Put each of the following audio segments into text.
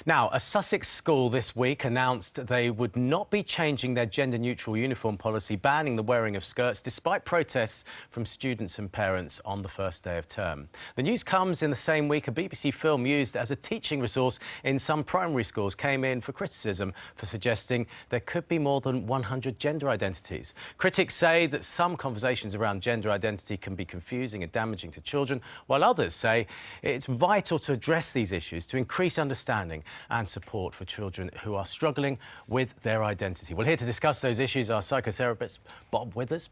Now, a Sussex school this week announced they would not be changing their gender-neutral uniform policy, banning the wearing of skirts, despite protests from students and parents on the first day of term. The news comes in the same week a BBC film used as a teaching resource in some primary schools came in for criticism for suggesting there could be more than 100 gender identities. Critics say that some conversations around gender identity can be confusing and damaging to children, while others say it's vital to address these issues to increase understanding and support for children who are struggling with their identity. Well, here to discuss those issues are psychotherapist Bob Withers,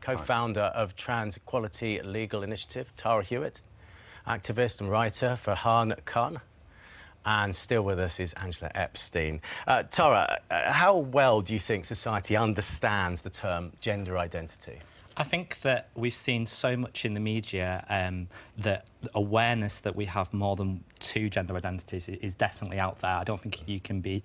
co-founder of Trans Equality Legal Iniaitive, Tara Hewitt, activist and writer Farhan Khan, and still with us is Angela Epstein. Tara, how well do you think society understands the term gender identity? I think that we've seen so much in the media that awareness that we have more than two gender identities is definitely out there. I don't think you can be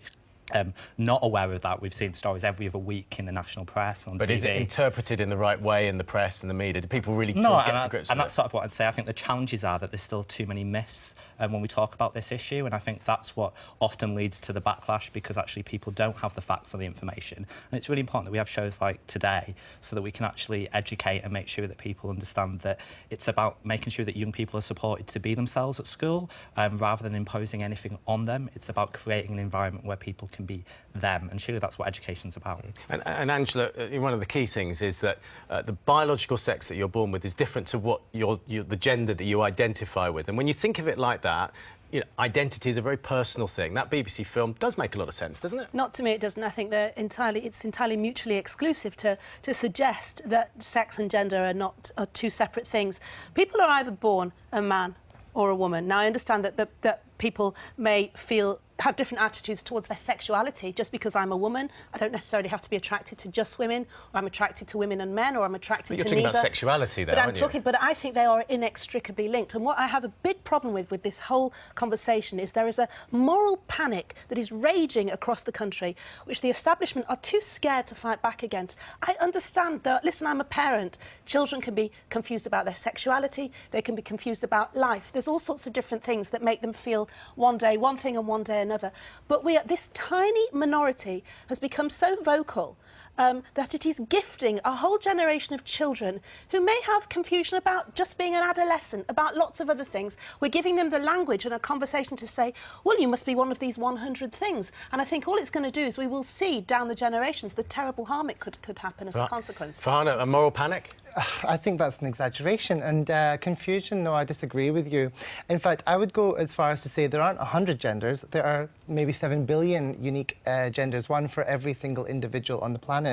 not aware of that. We've seen stories every other week in the national press on TV. But is it interpreted in the right way in the press and the media? Do people really get to grips with it? And that's sort of what I'd say. I think the challenges are that there's still too many myths when we talk about this issue, and I think that's what often leads to the backlash, because actually people don't have the facts or the information. And it's really important that we have shows like today so that we can actually educate and make sure that people understand that it's about making sure that young people are supported to be themselves at school, rather than imposing anything on them. It's about creating an environment where people can be them, and surely that's what education's about. And Angela, one of the key things is that the biological sex that you're born with is different to what the gender that you identify with. And when you think of it like that, identity is a very personal thing. That BBC film does make a lot of sense, doesn't it? Not to me, it doesn't. I think it's entirely mutually exclusive to suggest that sex and gender are two separate things. People are either born a man or a woman. Now, I understand that people may have different attitudes towards their sexuality. Just because I'm a woman, I don't necessarily have to be attracted to just women, or I'm attracted to women and men, or I'm attracted to neither. But you're talking about sexuality there, aren't you? But I think they are inextricably linked. And what I have a big problem with this whole conversation is there is a moral panic that is raging across the country, which the establishment are too scared to fight back against. I understand that, listen, I'm a parent. Children can be confused about their sexuality, they can be confused about life. There's all sorts of different things that make them feel one day one thing and one day another. But this tiny minority has become so vocal that it is gifting a whole generation of children who may have confusion about just being an adolescent, about lots of other things. We're giving them the language and a conversation to say, well, you must be one of these 100 things. And I think all it's going to do is we will see down the generations the terrible harm it could happen as a consequence. Farhan, a moral panic? I think that's an exaggeration. And confusion, no, I disagree with you. In fact, I would go as far as to say there aren't 100 genders. There are maybe 7 billion unique genders, one for every single individual on the planet.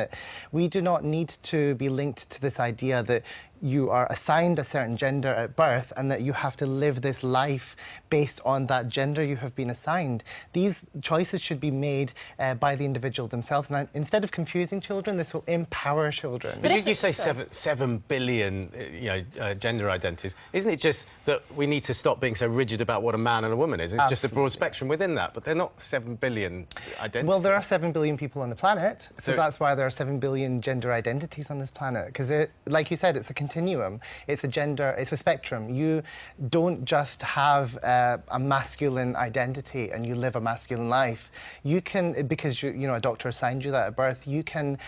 We do not need to be linked to this idea that you are assigned a certain gender at birth and that you have to live this life based on that gender you have been assigned. These choices should be made by the individual themselves. And instead of confusing children, this will empower children. But you say 7 billion gender identities. Isn't it just that we need to stop being so rigid about what a man and a woman is? It's Absolutely. just a broad spectrum within that, but they're not 7 billion identities. Well, there are 7 billion people on the planet, so that's why there are 7 billion gender identities on this planet. Because, like you said, it's a continuum. It's a gender, it's a spectrum. You don't just have a masculine identity and you live a masculine life. You can, because a doctor assigned you that at birth, you can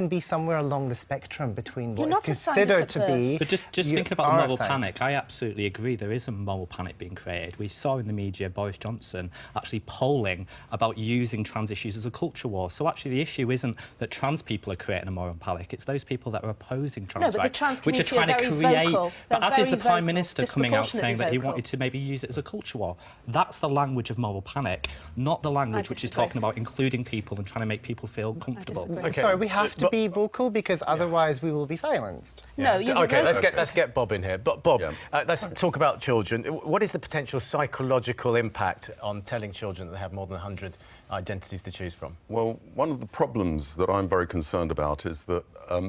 be somewhere along the spectrum between what is considered to be. But just thinking about the moral panic, I absolutely agree. There is a moral panic being created. We saw in the media Boris Johnson actually polling about using trans issues as a culture war. So actually the issue isn't that trans people are creating a moral panic, it's those people that are opposing trans rights, which are trying to create. But as is the Prime Minister coming out saying that he wanted to maybe use it as a culture war. That's the language of moral panic, not the language which is talking about including people and trying to make people feel comfortable. Okay. Sorry, we have to be vocal because otherwise we will be silenced. No, OK, let's get Bob in here. But Bob, let's talk about children. What is the potential psychological impact on telling children that they have more than 100 identities to choose from? Well, one of the problems that I'm very concerned about is that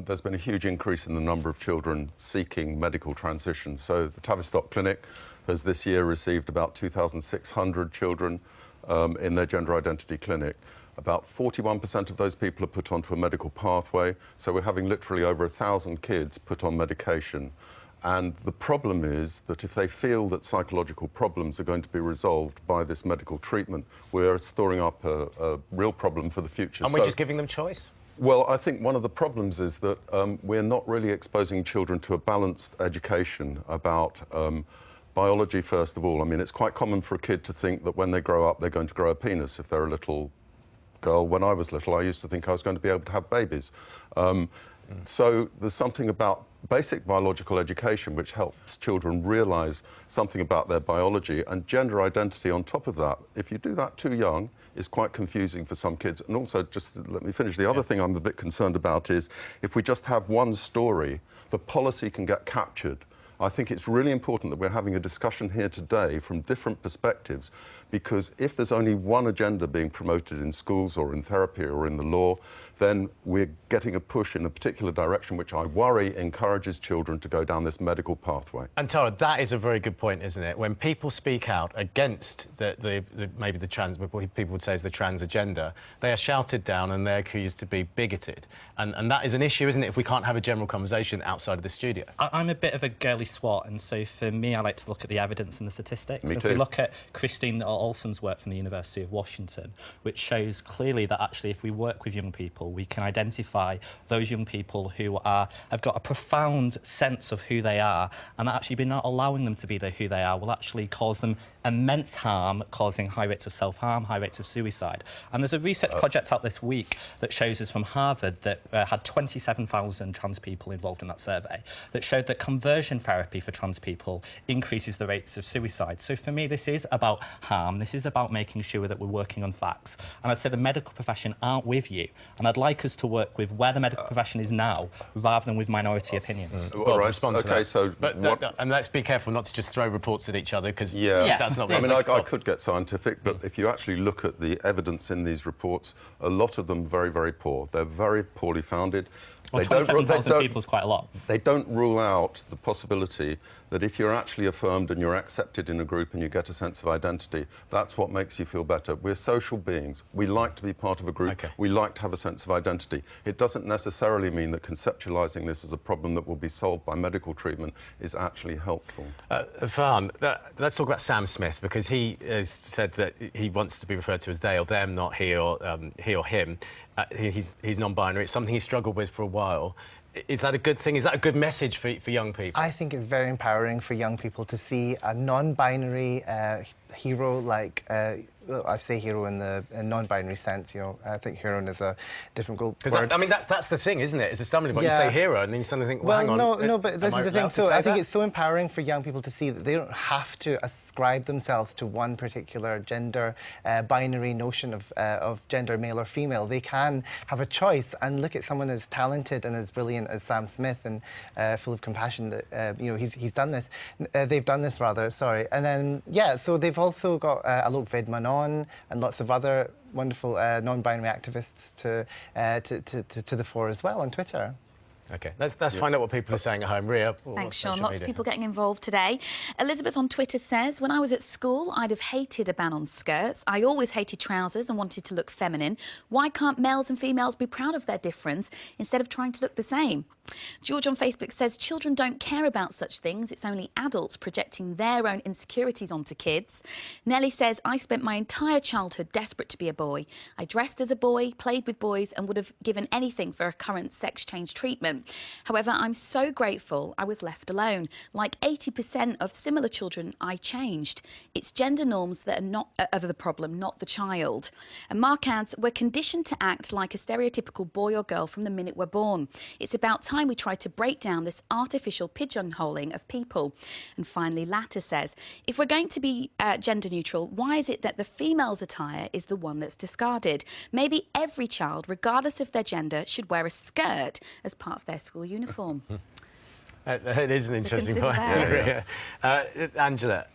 there's been a huge increase in the number of children seeking medical transition. So the Tavistock Clinic has this year received about 2,600 children in their gender identity clinic. About 41% of those people are put onto a medical pathway. So we're having literally over 1,000 kids put on medication. And the problem is that if they feel that psychological problems are going to be resolved by this medical treatment, we're storing up a real problem for the future. And we're just giving them choice? Well, I think one of the problems is that we're not really exposing children to a balanced education about biology, first of all. I mean, it's quite common for a kid to think that when they grow up, they're going to grow a penis if they're a little girl. When I was little, I used to think I was going to be able to have babies. So there's something about basic biological education which helps children realise something about their biology, and gender identity on top of that, if you do that too young, is quite confusing for some kids. And also, just let me finish, the other thing I'm a bit concerned about is if we just have one story, the policy can get captured. I think it's really important that we're having a discussion here today from different perspectives, because if there's only one agenda being promoted in schools or in therapy or in the law, then we're getting a push in a particular direction which I worry encourages children to go down this medical pathway. And Tara, that is a very good point, isn't it? When people speak out against maybe the trans, what people would say is the trans agenda, they are shouted down and they're accused to be bigoted. And that is an issue, isn't it, if we can't have a general conversation outside of the studio? I'm a bit of a girly swat, and so for me, I like to look at the evidence and the statistics. Me If too. we look at Christine Olsen's work from the University of Washington, which shows clearly that actually if we work with young people, we can identify those young people who have got a profound sense of who they are, and actually by not allowing them to be who they are will actually cause them immense harm, causing high rates of self-harm, high rates of suicide. And there's a research project out this week that shows us from Harvard that had 27,000 trans people involved in that survey that showed that conversion therapy for trans people increases the rates of suicide. So for me, this is about harm. This is about making sure that we're working on facts. And I'd say the medical profession aren't with you. And I'd like us to work with where the medical profession is now, rather than with minority opinions. All right, respond to okay, that. so... And let's be careful not to just throw reports at each other, because that's not... I mean, I could get scientific, but if you actually look at the evidence in these reports, a lot of them very, very poor. They're very poorly founded. Well, 27,000 people is quite a lot. They don't rule out the possibility that if you're actually affirmed and you're accepted in a group and you get a sense of identity, that's what makes you feel better. We're social beings. We like to be part of a group. We like to have a sense of identity. It doesn't necessarily mean that conceptualising this as a problem that will be solved by medical treatment is actually helpful. Farhan, let's talk about Sam Smith, because he has said that he wants to be referred to as they or them, not he or him. He's non-binary. It's something he struggled with for a while. Is that a good thing? Is that a good message for young people? I think it's very empowering for young people to see a non-binary hero like... well, I say hero in the non-binary sense, you know. I think heroine is a different word. I mean, that's the thing, isn't it? It's a stumbling block. You say hero, and then you suddenly think, well, hang on. No, but this is the thing. So I think it's so empowering for young people to see that they don't have to ascribe themselves to one particular gender binary notion of gender, male or female. They can have a choice and look at someone as talented and as brilliant as Sam Smith and full of compassion that, you know, he's done this. They've done this, rather, sorry. And then, yeah, so they've also got Alok Vidmanon and lots of other wonderful non-binary activists to the fore as well on Twitter. OK, let's find out what people are saying at home. Ria? Thanks, Sean. Lots of people getting involved today. Elizabeth on Twitter says, when I was at school, I'd have hated a ban on skirts. I always hated trousers and wanted to look feminine. Why can't males and females be proud of their difference instead of trying to look the same? George on Facebook says, children don't care about such things. It's only adults projecting their own insecurities onto kids. Nellie says, I spent my entire childhood desperate to be a boy. I dressed as a boy, played with boys and would have given anything for a current sex change treatment. However, I'm so grateful I was left alone. Like 80% of similar children, I changed. It's gender norms that are the problem, not the child. And Mark adds, we're conditioned to act like a stereotypical boy or girl from the minute we're born. It's about time we try to break down this artificial pigeonholing of people. And finally, Latta says, if we're going to be gender neutral, why is it that the female's attire is the one that's discarded? Maybe every child, regardless of their gender, should wear a skirt as part of their school uniform. It is an interesting point. Angela,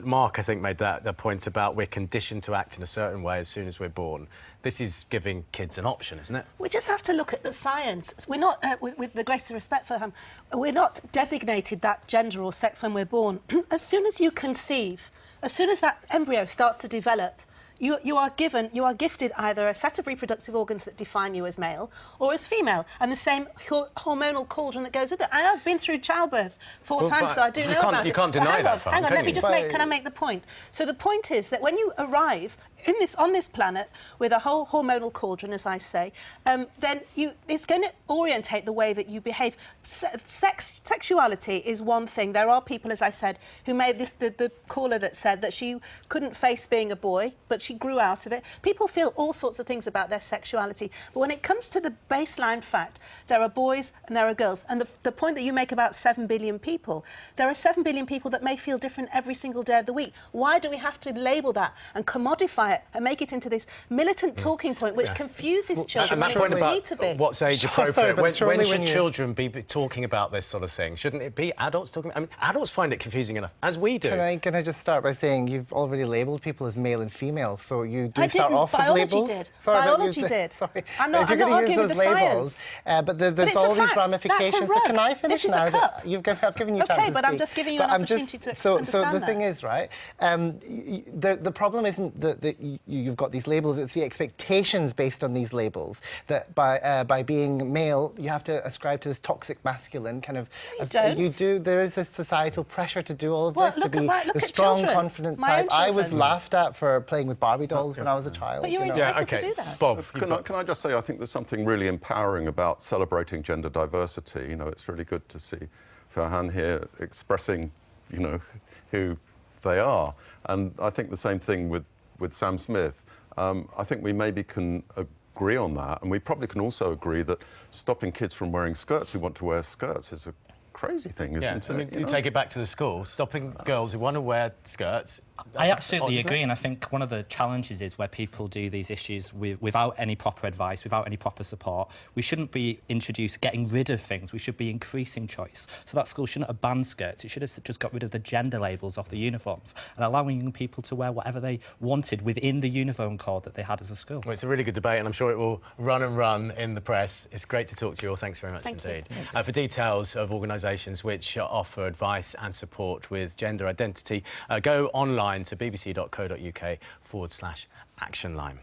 Mark, I think, made that point about we're conditioned to act in a certain way as soon as we're born. This is giving kids an option, isn't it? We just have to look at the science. We're not, with the greatest respect for him, we're not designated that gender or sex when we're born. As soon as you conceive, as soon as that embryo starts to develop, you are gifted either a set of reproductive organs that define you as male or as female, and the same hormonal cauldron that goes with it. I've been through childbirth 4 times, so I do know about it. You can't deny that, hang on, let me just can I make the point? So the point is that when you arrive on this planet with a whole hormonal cauldron, as I say, then it's going to orientate the way that you behave. Sexuality is one thing. There are people, as I said, who made this, the caller that said that she couldn't face being a boy, but she grew out of it. People feel all sorts of things about their sexuality, but when it comes to the baseline fact, there are boys and there are girls. And the point that you make about 7 billion people, there are 7 billion people that may feel different every single day of the week. Why do we have to label that and commodify it and make it into this militant talking point which confuses children when it doesn't need to be? What's age appropriate? When should children be talking about this sort of thing? Shouldn't it be adults talking? I mean, adults find it confusing enough, as we do. Can I just start by saying you've already labelled people as male and female, so you do start off with labels. Biology did. Sorry. I'm not arguing with the science. But there's all these ramifications. So can I finish now? I've given you time to speak. But I'm just giving you an opportunity to understand So the thing is, right, the problem isn't that you've got these labels, it's the expectations based on these labels, that by being male, you have to ascribe to this toxic masculine kind of... You do. There is this societal pressure to do all of this, to be the strong, confident type. I was laughed at for playing with Barbie dolls when I was a child. But you're entitled to do that. Bob, can I just say, I think there's something really empowering about celebrating gender diversity. You know, it's really good to see Farhan here expressing, you know, who they are. And I think the same thing with Sam Smith. I think we maybe can agree on that, and we probably can also agree that stopping kids from wearing skirts who want to wear skirts is a crazy thing, isn't it? I mean, you take it back to the school, stopping girls who want to wear skirts. I absolutely agree, and I think one of the challenges is where people do these issues without any proper advice, without any proper support. We shouldn't be getting rid of things. We should be increasing choice. So that school shouldn't have banned skirts. It should have just got rid of the gender labels off the uniforms and allowing young people to wear whatever they wanted within the uniform code that they had as a school. Well, it's a really good debate, and I'm sure it will run and run in the press. It's great to talk to you all. Thanks very much indeed. For details of organisations which offer advice and support with gender identity, go online to bbc.co.uk/actionline.